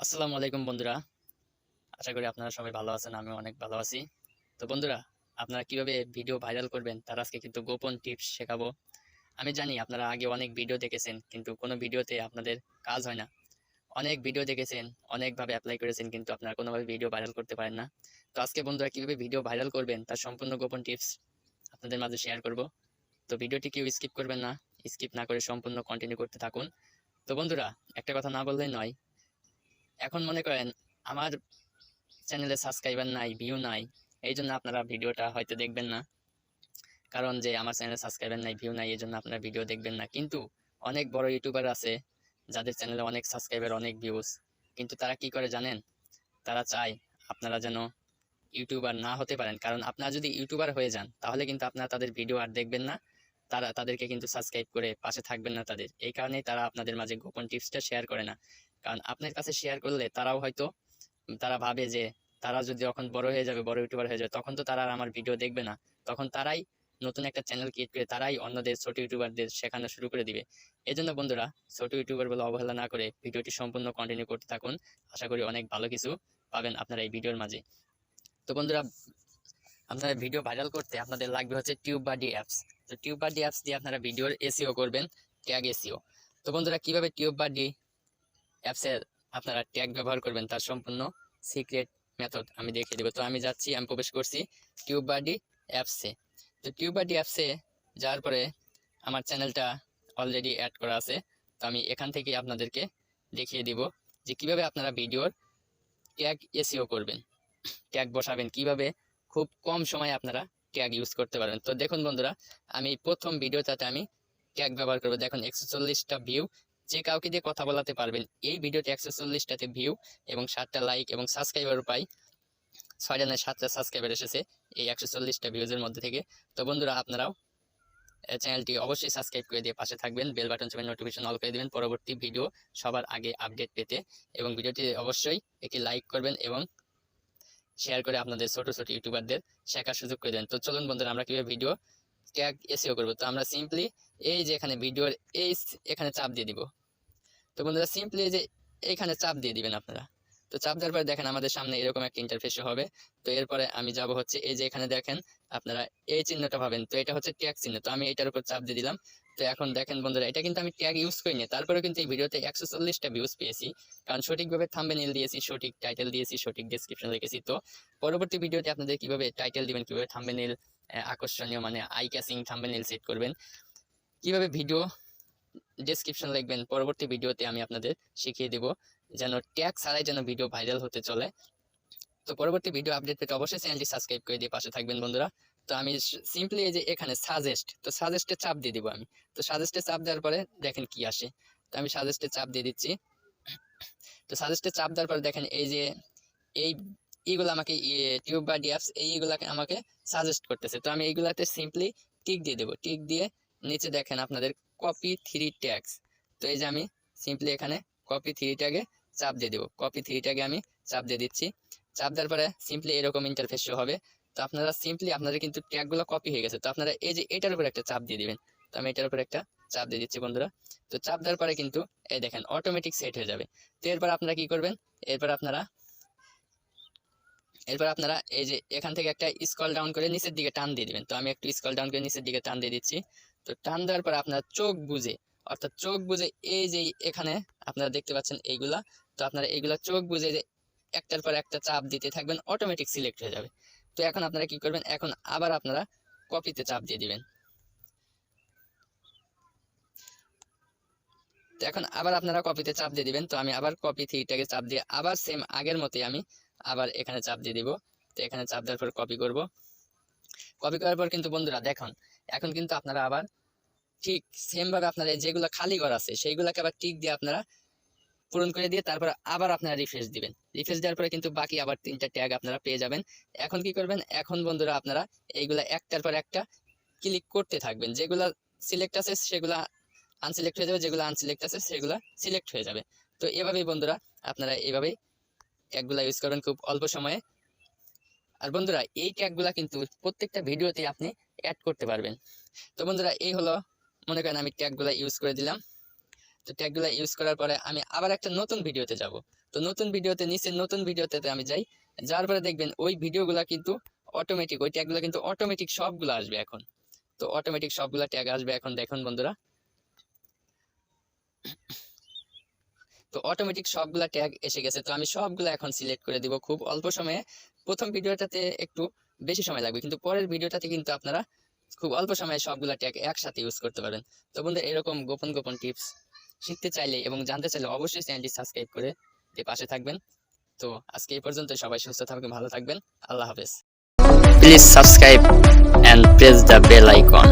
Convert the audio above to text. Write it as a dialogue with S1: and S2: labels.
S1: আসসালামু আলাইকুম বন্ধুরা। আশা করি আপনারা সবাই ভালো আছেন। আমিও অনেক ভালো আছি। তো বন্ধুরা, আপনারা কিভাবে ভিডিও ভাইরাল করবেন তার আজকে কিন্তু গোপন টিপস শেখাবো। আমি জানি আপনারা আগে অনেক ভিডিও দেখেছেন, কিন্তু কোনো ভিডিওতে আপনাদের কাজ হয় না। অনেক ভিডিও দেখেছেন, অনেকভাবে এপ্লাই করেছেন, কিন্তু আপনারা কোনোভাবে ভিডিও ভাইরাল করতে পারেন না। তো আজকে বন্ধুরা কিভাবে ভিডিও ভাইরাল করবেন তার সম্পূর্ণ গোপন টিপস আপনাদের মাঝে শেয়ার করব। তো ভিডিওটি কেউ স্কিপ করবেন না। স্কিপ না করে সম্পূর্ণ কন্টিনিউ করতে থাকুন। তো বন্ধুরা, একটা কথা না বললেই নয়। এখন মনে করেন আমার চ্যানেলে সাবস্ক্রাইবার নাই, ভিউ নাই, এই জন্য আপনারা ভিডিওটা হয়তো দেখবেন না। কারণ যে আমার চ্যানেলে সাবস্ক্রাইবার নাই, ভিউ নাই, এই জন্য আপনারা ভিডিও দেখবেন না। কিন্তু অনেক বড় ইউটিউবার আছে যাদের চ্যানেলে অনেক সাবস্ক্রাইবার, অনেক ভিউজ, কিন্তু তারা কি করে জানেন? তারা চায় আপনারা যেন ইউটিউবার না হতে পারেন। কারণ আপনারা যদি ইউটিউবার হয়ে যান তাহলে কিন্তু আপনারা তাদের ভিডিও আর দেখবেন না। তাদেরকে কিন্তু সাবস্ক্রাইব করে পাশে থাকবেন না তাদের। এই কারণেই তারা আপনাদের মাঝে গোপন টিপসটা শেয়ার করে না। কারণ আপনার কাছে শেয়ার করলে তারাও হয়তো তারা ভাবে যে তারা যদি যখন বড় হয়ে যাবে, বড় ইউটিউবার হয়ে যাবে, তখন তো তারা আর আমার ভিডিও দেখবে না। তখন তারাই নতুন একটা চ্যানেল ক্রিয়েট করে তারাই অন্যদের ছোট ইউটিউবারদের শেখানো শুরু করে দিবে। এই জন্য বন্ধুরা, ছোট ইউটিউবার বলে অবহেলা না করে ভিডিওটি সম্পূর্ণ কন্টিনিউ করতে থাকুন। আশা করি অনেক ভালো কিছু পাবেন আপনারা এই ভিডিওর মাঝে। তো বন্ধুরা, আপনারা ভিডিও ভাইরাল করতে আপনাদের লাগবে হচ্ছে টিউববাডি অ্যাপস। তো টিউববাডি অ্যাপস দিয়ে আপনারা ভিডিওর এসইও করবেন, ট্যাগ এসইও। তো বন্ধুরা, কিভাবে টিউববাডি অ্যাপসের আপনারা ট্যাগ ব্যবহার করবেন তার সম্পূর্ণ সিক্রেট মেথড আমি দেখিয়ে দেবো। তো আমি যাচ্ছি, আমি প্রবেশ করছি টিউববাডি অ্যাপসে। তো টিউববাডি অ্যাপসে যাওয়ার পরে আমার চ্যানেলটা অলরেডি অ্যাড করা আছে। তো আমি এখান থেকে আপনাদেরকে দেখিয়ে দিব যে কিভাবে আপনারা ভিডিওর ট্যাগ এসইও করবেন, ট্যাগ বসাবেন, কিভাবে খুব কম সময়ে আপনারা ট্যাগ ইউজ করতে পারবেন। তো দেখুন বন্ধুরা, আমি প্রথম ভিডিওটাতে আমি ট্যাগ ব্যবহার করবো। দেখুন 140টা ভিউ, যে কাউকে দিয়ে কথা বলাতে পারবেন। এই ভিডিওতে 140টাতে ভিউ এবং 7টা লাইক এবং সাবস্ক্রাইবারও পাই। 6টা না 7টা সাবস্ক্রাইবার এসেছে এই 140টা ভিউজের মধ্যে থেকে। তো বন্ধুরা, আপনারাও চ্যানেলটি অবশ্যই সাবস্ক্রাইব করে দিয়ে পাশে থাকবেন, বেল বাটন চেপে নোটিফিকেশন অল করে দিবেন পরবর্তী ভিডিও সবার আগে আপডেট পেতে। এবং ভিডিওটি অবশ্যই একটি লাইক করবেন এবং শেয়ার করে আপনাদের ছোট ছোট ইউটিউবারদের শেখার সুযোগ করে দেন। তো চলুন বন্ধুরা, আমরা কিভাবে ভিডিও ট্যাগ এসইও করবো। তো আমরা সিম্পলি এই যে এখানে ভিডিওর এই এখানে চাপ দিয়ে দিব। তো বন্ধুরা, সিম্পলি এই যে এইখানে চাপ দিয়ে দিবেন আপনারা। তো চাপ দেওয়ার পরে দেখেন আমাদের সামনে এরকম একটা ইন্টারফেস হবে। তো এরপরে আমি যাব হচ্ছে এই যে এখানে দেখেন আপনারা এই চিহ্নটা পাবেন। তো এটা হচ্ছে ট্যাগ চিহ্ন। তো আমি এটার উপর চাপ দিয়ে দিলাম। তো এখন দেখেন বন্ধুরা, এটা কিন্তু আমি ট্যাগ ইউজ করিনি, তারপরেও কিন্তু এই ভিডিওতে 140টা ভিউজ পেয়েছি। কারণ সঠিকভাবে থাম্বনেইল দিয়েছি, সঠিক টাইটেল দিয়েছি, সঠিক ডেসক্রিপশন লিখেছি। তো পরবর্তী ভিডিওতে আপনাদের কিভাবে টাইটেল দিবেন, কিভাবে থাম্বনেইল আকর্ষণীয় মানে আই ক্যাচিং থাম্বনেইল সেট করবেন, কিভাবে ভিডিও ডেসক্রিপশন লিখবেন, পরবর্তী ভিডিওতে আমি আপনাদের শিখিয়ে দেব, যেন ট্যাগ ছাড়াই যেন ভিডিও ভাইরাল হতে চলে। তো পরবর্তী ভিডিও আপডেট পেতে অবশ্যই চ্যানেলটি সাবস্ক্রাইব করে দিয়ে পাশে থাকবেন বন্ধুরা। তো আমি সিম্পলি এই যে এখানে সাজেস্ট, তো সাজেস্টে চাপ দিয়ে দিব আমি। তো সাজেস্টে চাপ দেওয়ার পরে দেখেন কি আসে। তো আমি সাজেস্টে চাপ দিয়ে দিচ্ছি। তো সাজেস্টে চাপ দেওয়ার পরে দেখেন এই যে এই এইগুলো আমাকে টিউববাডি অ্যাপস এইগুলাকে আমাকে সাজেস্ট করতেছে। তো আমি এইগুলাতে সিম্পলি টিক দিয়ে দেবো। টিক দিয়ে নিচে দেখেন আপনাদের কপি থ্রি ট্যাগস। তো এই যে আমি সিম্পলি এখানে কপি থ্রি ট্যাগে চাপ দিয়ে দেবো। কপি থ্রি ট্যাগে আমি চাপ দিয়ে দিচ্ছি। চাপ দেওয়ার পরে সিম্পলি এরকম ইন্টারফেস শো হবে। তো আপনারা সিম্পলি আপনাদের কিন্তু ট্যাগগুলো কপি হয়ে গেছে। তো আপনারা এই যে এটার উপর একটা চাপ দিয়ে দিবেন। তো আমি এটার উপর একটা চাপ দিয়ে দিচ্ছি বন্ধুরা। তো চাপ দেওয়ার পরে কিন্তু এই দেখেন অটোমেটিক সেট হয়ে যাবে। তো এরপর আপনারা কি করবেন, এরপর আপনারা এই যে এখান থেকে একটা স্ক্রল ডাউন করে নিচের দিকে টান দিয়ে দিবেন। তো আমি একটু স্ক্রল ডাউন করে নিচের দিকে টান দিয়ে দিচ্ছি। তো টান দেওয়ার পর আপনারা চোখ বুজে, অর্থাৎ চোখ বুজে এই যে এখানে আপনারা দেখতে পাচ্ছেন এইগুলা। তো আপনারা এইগুলা চোখ বুজে যে একটার পর একটা চাপ দিতে থাকবেন, অটোমেটিক সিলেক্ট হয়ে যাবে। তো এখন আপনারা কি করবেন, এখন আবার আপনারা কপিতে চাপ দিয়ে দিবেন। তো এখন আবার আপনারা কপিতে চাপ দিয়ে দিবেন। তো আমি আবার কপি থ্রিটাকে চাপ দিয়ে আবার সেম আগের মতোই আমি আবার এখানে চাপ দিয়ে দিব। তো এখানে চাপ দেওয়ার পর কপি করব। কপি করার পর কিন্তু বন্ধুরা দেখুন, এখন কিন্তু আপনারা আবার ঠিক সেম ভাবে আপনারা যেগুলো খালি ঘর আছে সেইগুলোকে আবার টিক দিয়ে আপনারা পূরণ করে দিয়ে তারপর আবার আপনারা রিফ্রেশ দিবেন। রিফ্রেশ দেওয়ার পরে কিন্তু বাকি আবার 3টা ট্যাগ আপনারা পেয়ে যাবেন। এখন কি করবেন, এখন বন্ধুরা আপনারা এইগুলা একটার পর একটা ক্লিক করতে থাকবেন। যেগুলা সিলেক্ট আছে সেগুলা আনসিলেক্ট হয়ে যাবে, যেগুলো আনসিলেক্ট আছে সেগুলো সিলেক্ট হয়ে যাবে। তো এভাবেই বন্ধুরা আপনারা এভাবেই ট্যাগগুলা ইউজ করবেন খুব অল্প সময়ে। আর বন্ধুরা, এই ট্যাগগুলা কিন্তু প্রত্যেকটা ভিডিওতে আপনি অ্যাড করতে পারবেন। তো বন্ধুরা, এই হলো মনে করেন আমি ট্যাগগুলা ইউজ করে দিলাম। তো ট্যাগগুলা ইউজ করার পরে আমি আবার একটা নতুন ভিডিওতে যাব। তো নতুন ভিডিওতে নিচে নতুন ভিডিওতে আমি যাই, যার পরে দেখবেন ওই ভিডিওগুলা কিন্তু অটোমেটিক, ওই ট্যাগগুলো কিন্তু অটোমেটিক সবগুলো আসবে এখন। তো অটোমেটিক সবগুলা ট্যাগ আসবে এখন, দেখুন বন্ধুরা। তো অটোমেটিক সবগুলা ট্যাগ এসে গেছে। তো আমি সবগুলা এখন সিলেক্ট করে দিব খুব অল্প সময়ে। প্রথম ভিডিওটাতে একটু বেশি সময় লাগবে, কিন্তু পরের ভিডিওটাতে কিন্তু আপনারা খুব অল্প সময়ে সবগুলা ট্যাগ একসাথে ইউজ করতে পারবেন। তো বন্ধু, এরকম গোপন গোপন টিপস শিখতে চাইলে এবং জানতে চাইলে অবশ্যই চ্যানেলটি সাবস্ক্রাইব করে দিয়ে পাশে থাকবেন। তো আজকে এই পর্যন্ত, সবাই সুস্থ থাকবেন, ভালো থাকবেন, আল্লাহ হাফেজ। Please subscribe and press the bell icon.